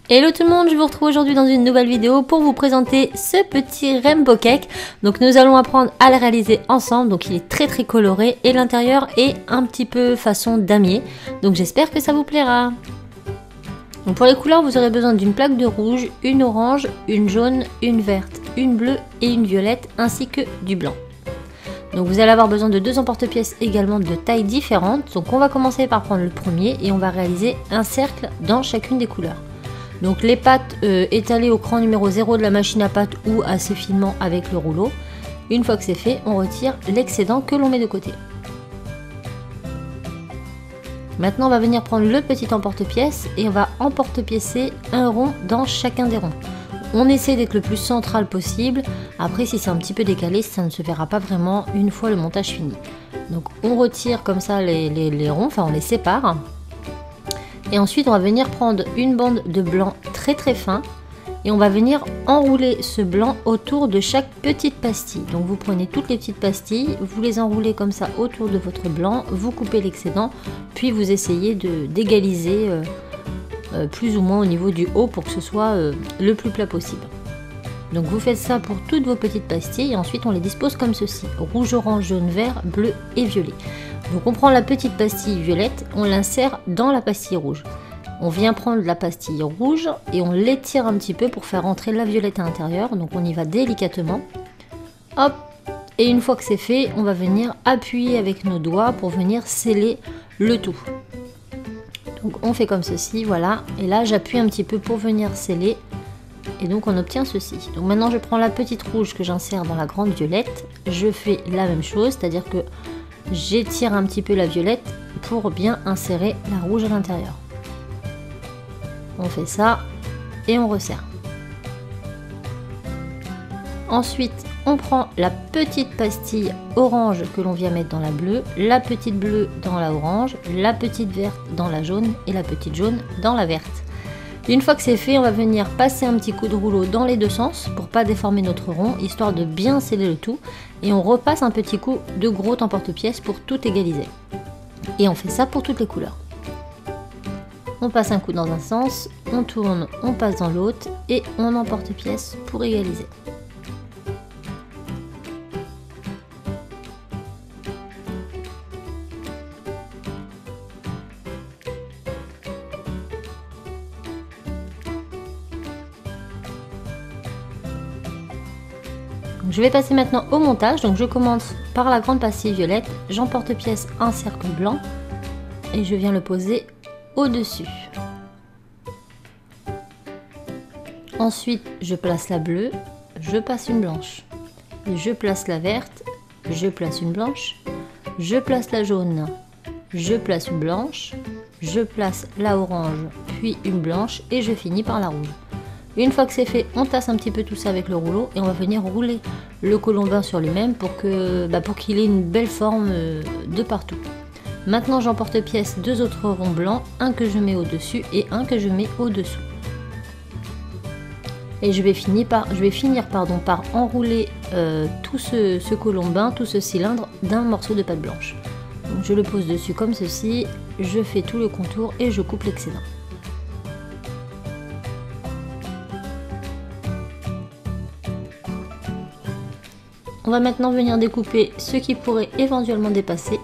Hello tout le monde, je vous retrouve aujourd'hui dans une nouvelle vidéo pour vous présenter ce petit rainbow cake. Donc nous allons apprendre à le réaliser ensemble, donc il est très coloré et l'intérieur est un petit peu façon damier. Donc j'espère que ça vous plaira. Donc pour les couleurs, vous aurez besoin d'une plaque de rouge, une orange, une jaune, une verte, une bleue et une violette ainsi que du blanc. Donc vous allez avoir besoin de deux emporte-pièces également de tailles différentes. Donc on va commencer par prendre le premier et on va réaliser un cercle dans chacune des couleurs. Donc les pâtes étalées au cran numéro 0 de la machine à pâte ou assez finement avec le rouleau. Une fois que c'est fait, on retire l'excédent que l'on met de côté. Maintenant on va venir prendre le petit emporte-pièce et on va emporte-piécer un rond dans chacun des ronds. On essaie d'être le plus central possible. Après si c'est un petit peu décalé, ça ne se verra pas vraiment une fois le montage fini. Donc on retire comme ça les ronds, enfin on les sépare. Et ensuite on va venir prendre une bande de blanc très fin et on va venir enrouler ce blanc autour de chaque petite pastille. Donc vous prenez toutes les petites pastilles, vous les enroulez comme ça autour de votre blanc, vous coupez l'excédent, puis vous essayez d'égaliser plus ou moins au niveau du haut pour que ce soit le plus plat possible. Donc vous faites ça pour toutes vos petites pastilles et ensuite on les dispose comme ceci: rouge, orange, jaune, vert, bleu et violet. Donc on prend la petite pastille violette, on l'insère dans la pastille rouge. On vient prendre la pastille rouge et on l'étire un petit peu pour faire rentrer la violette à l'intérieur. Donc on y va délicatement. Hop! Et une fois que c'est fait, on va venir appuyer avec nos doigts pour venir sceller le tout. Donc on fait comme ceci, voilà. Et là j'appuie un petit peu pour venir sceller. Et donc on obtient ceci. Donc maintenant je prends la petite rouge que j'insère dans la grande violette. Je fais la même chose, c'est-à-dire que j'étire un petit peu la violette pour bien insérer la rouge à l'intérieur. On fait ça et on resserre. Ensuite, on prend la petite pastille orange que l'on vient mettre dans la bleue, la petite bleue dans la orange, la petite verte dans la jaune et la petite jaune dans la verte. Une fois que c'est fait, on va venir passer un petit coup de rouleau dans les deux sens pour pas déformer notre rond, histoire de bien sceller le tout. Et on repasse un petit coup de gros emporte-pièce pour tout égaliser. Et on fait ça pour toutes les couleurs. On passe un coup dans un sens, on tourne, on passe dans l'autre et on emporte-pièce pour égaliser. Je vais passer maintenant au montage, donc je commence par la grande pastille violette, j'emporte-pièce un cercle blanc et je viens le poser au-dessus. Ensuite, je place la bleue, je passe une blanche, je place la verte, je place une blanche, je place la jaune, je place une blanche, je place la orange, puis une blanche et je finis par la rouge. Une fois que c'est fait, on tasse un petit peu tout ça avec le rouleau et on va venir rouler le colombin sur lui-même pour qu'il ait une belle forme de partout. Maintenant j'emporte-pièce deux autres ronds blancs, un que je mets au-dessus et un que je mets au-dessous. Et je vais finir par enrouler tout ce colombin, tout ce cylindre d'un morceau de pâte blanche. Donc je le pose dessus comme ceci, je fais tout le contour et je coupe l'excédent. On va maintenant venir découper ce qui pourrait éventuellement dépasser.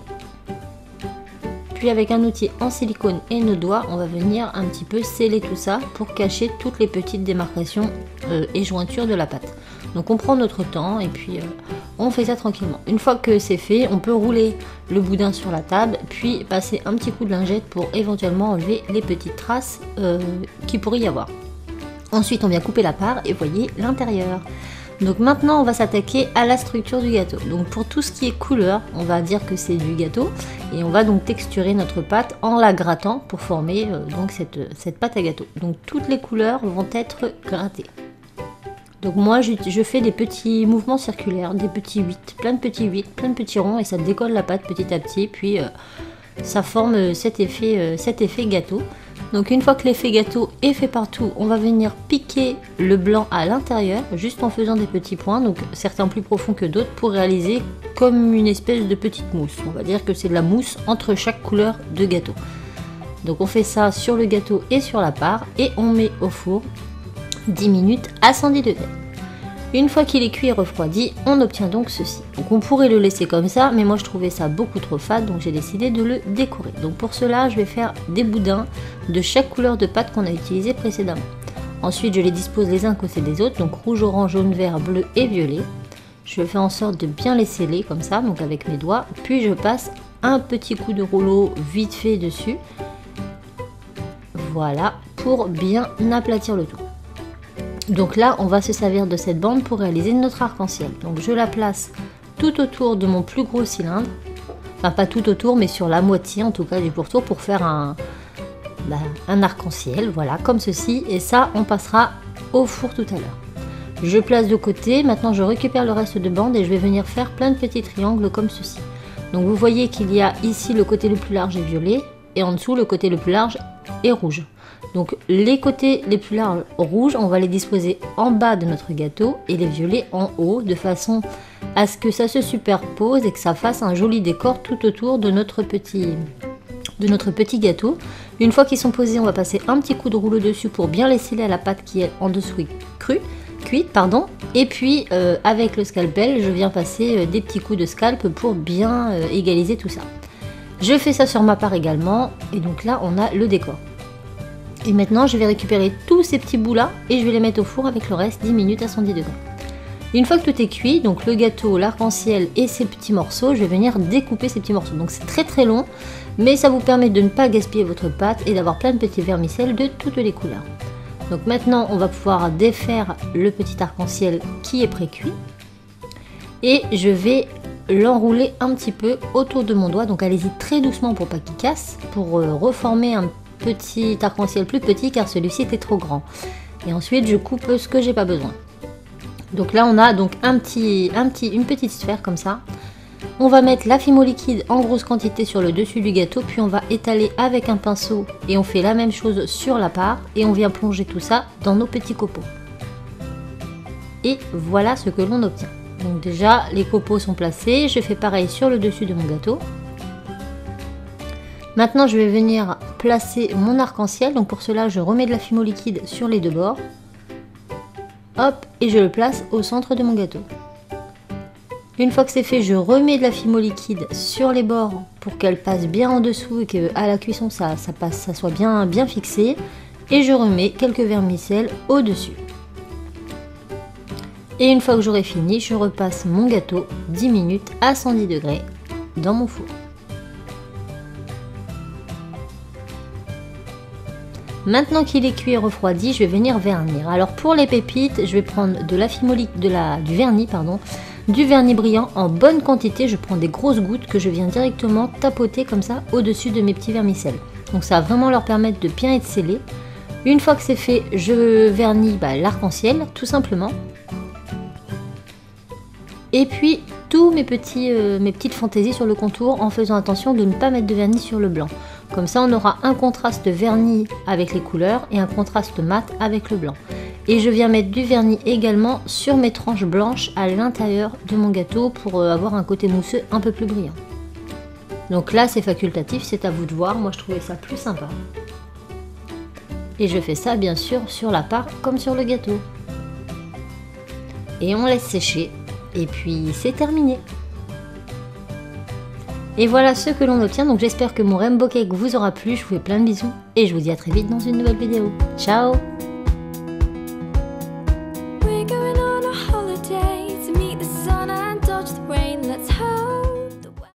Puis avec un outil en silicone et nos doigts, on va venir un petit peu sceller tout ça pour cacher toutes les petites démarcations et jointures de la pâte. Donc on prend notre temps et puis on fait ça tranquillement. Une fois que c'est fait, on peut rouler le boudin sur la table, puis passer un petit coup de lingette pour éventuellement enlever les petites traces qu'il pourrait y avoir. Ensuite on vient couper la part et voyez l'intérieur. Donc maintenant on va s'attaquer à la structure du gâteau. Donc pour tout ce qui est couleur, on va dire que c'est du gâteau et on va donc texturer notre pâte en la grattant pour former donc cette pâte à gâteau. Donc toutes les couleurs vont être grattées. Donc moi je fais des petits mouvements circulaires, des petits 8, plein de petits ronds et ça décolle la pâte petit à petit, puis ça forme cet effet gâteau. Donc une fois que l'effet gâteau est fait partout, on va venir piquer le blanc à l'intérieur, juste en faisant des petits points, donc certains plus profonds que d'autres, pour réaliser comme une espèce de petite mousse. On va dire que c'est de la mousse entre chaque couleur de gâteau. Donc on fait ça sur le gâteau et sur la part et on met au four 10 minutes à 110 degrés. Une fois qu'il est cuit et refroidi, on obtient donc ceci. Donc on pourrait le laisser comme ça, mais moi je trouvais ça beaucoup trop fade, donc j'ai décidé de le décorer. Donc pour cela, je vais faire des boudins de chaque couleur de pâte qu'on a utilisé précédemment. Ensuite, je les dispose les uns à côté des autres, donc rouge, orange, jaune, vert, bleu et violet. Je fais en sorte de bien les sceller comme ça, donc avec mes doigts. Puis je passe un petit coup de rouleau vite fait dessus. Voilà, pour bien aplatir le tout. Donc là, on va se servir de cette bande pour réaliser notre arc-en-ciel. Donc je la place tout autour de mon plus gros cylindre. Enfin, pas tout autour, mais sur la moitié en tout cas du pourtour pour faire un arc-en-ciel, voilà, comme ceci. Et ça, on passera au four tout à l'heure. Je place de côté. Maintenant, je récupère le reste de bande et je vais venir faire plein de petits triangles comme ceci. Donc vous voyez qu'il y a ici le côté le plus large est violet et en dessous le côté le plus large est rouge. Donc les côtés les plus larges rouges, on va les disposer en bas de notre gâteau et les violets en haut, de façon à ce que ça se superpose et que ça fasse un joli décor tout autour de notre petit gâteau. Une fois qu'ils sont posés, on va passer un petit coup de rouleau dessus pour bien les sceller à la pâte qui est en dessous cuite. Et puis avec le scalpel, je viens passer des petits coups de scalp pour bien égaliser tout ça. Je fais ça sur ma part également et donc là on a le décor. Et maintenant, je vais récupérer tous ces petits bouts là et je vais les mettre au four avec le reste 10 minutes à 110 degrés. Une fois que tout est cuit, donc le gâteau, l'arc-en-ciel et ces petits morceaux, je vais venir découper ces petits morceaux. Donc c'est très très long, mais ça vous permet de ne pas gaspiller votre pâte et d'avoir plein de petits vermicelles de toutes les couleurs. Donc maintenant, on va pouvoir défaire le petit arc-en-ciel qui est pré-cuit. Et je vais l'enrouler un petit peu autour de mon doigt. Donc allez-y très doucement pour pas qu'il casse, pour reformer un petit arc-en-ciel plus petit car celui-ci était trop grand. Et ensuite je coupe ce que j'ai pas besoin. Donc là on a donc une petite sphère comme ça. On va mettre la fimo liquide en grosse quantité sur le dessus du gâteau, puis on va étaler avec un pinceau et on fait la même chose sur la part et on vient plonger tout ça dans nos petits copeaux. Et voilà ce que l'on obtient. Donc déjà les copeaux sont placés, je fais pareil sur le dessus de mon gâteau. Maintenant, je vais venir placer mon arc-en-ciel. Donc pour cela, je remets de la fimo liquide sur les deux bords. Hop, et je le place au centre de mon gâteau. Une fois que c'est fait, je remets de la fimo liquide sur les bords pour qu'elle passe bien en dessous et qu'à la cuisson, ça soit bien fixé. Et je remets quelques vermicelles au-dessus. Et une fois que j'aurai fini, je repasse mon gâteau 10 minutes à 110 degrés dans mon four. Maintenant qu'il est cuit et refroidi, je vais venir vernir. Alors pour les pépites, je vais prendre de la du vernis brillant en bonne quantité. Je prends des grosses gouttes que je viens directement tapoter comme ça au-dessus de mes petits vermicelles. Donc ça va vraiment leur permettre de bien être scellés. Une fois que c'est fait, je vernis l'arc-en-ciel tout simplement. Et puis tous mes petites fantaisies sur le contour en faisant attention de ne pas mettre de vernis sur le blanc. Comme ça, on aura un contraste vernis avec les couleurs et un contraste mat avec le blanc. Et je viens mettre du vernis également sur mes tranches blanches à l'intérieur de mon gâteau pour avoir un côté mousseux un peu plus brillant. Donc là, c'est facultatif, c'est à vous de voir. Moi, je trouvais ça plus sympa. Et je fais ça, bien sûr, sur la part comme sur le gâteau. Et on laisse sécher. Et puis, c'est terminé. Et voilà ce que l'on obtient, donc j'espère que mon rainbow cake vous aura plu, je vous fais plein de bisous et je vous dis à très vite dans une nouvelle vidéo. Ciao!